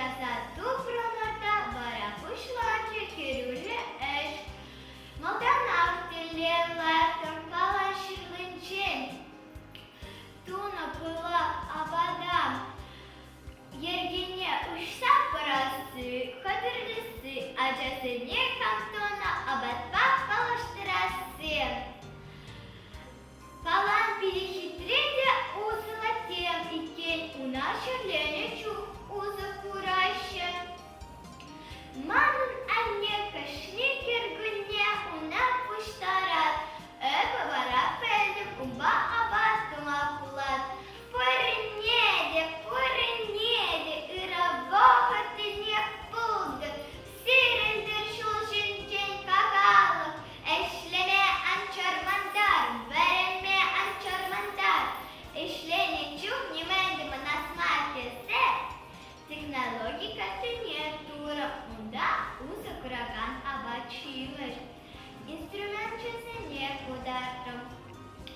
красоту промота, бара пушлачы, кирюлі эш. Молданав телела, торпала ширлынчен. Туна пыла абадам. Ергене ушса парасы, кадырлысы, ачасыне кантона абатпак палаштырасы. Палан перехитреді узыла тем икен, уна шырлені чух узы курайшы. Манын әнне кашни кергүнне уна пуштарат, öpü vara peldim umba abad тума пулат. Пырыннеді, ыра вохыты не пулды, сирендір шулшынчен какалық, эшлеме анчармандар, веренме анчармандар, эшлені чух немендімі насматесе, технологика тіне тура, унда узы кураган абачилыр, инструмент чесене кудартым,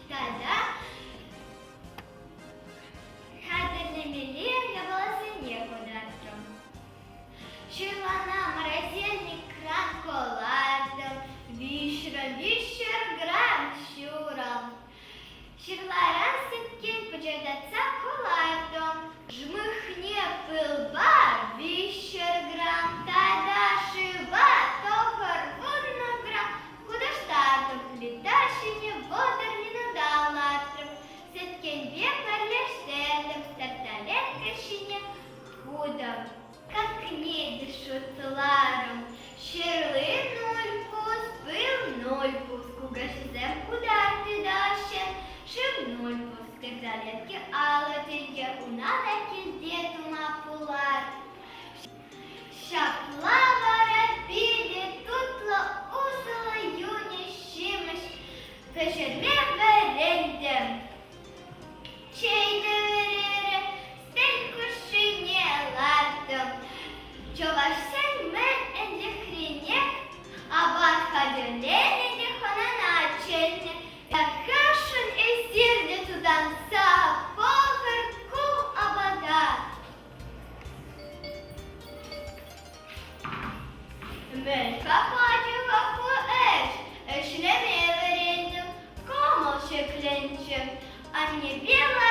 тада кадырнемелер ябаласыне кудартым. Шырлана морозильник кран колардым, вишір грамм шурам. Шырларан сеткен пычырдатса колардым, жмыхне пылба, вишір грамм, тада шыва, тохыр вурно грамм, кудаштардым, леташыне водырлины далардым, сеткен бек парлештедім, стартален кашыне кудам. Как не дышутларым, шырлы ноль пус, пыл ноль пус, кугашызем кударты дашен, шым ноль пус, когда летки алы тенге, унада келде тума пулар. Шапла вара биде тутлы, узылы юне шимыш, пешерме верендем. Чейді верері, стен кушыне лардым. Чувашсен мен энде хренек, абат кадырлен энде ханана челне. Якашын эсирде тудан сап, полгыр кул абада. Мен капачу капу эшлеме верендім, комыл шекленчім, а не бела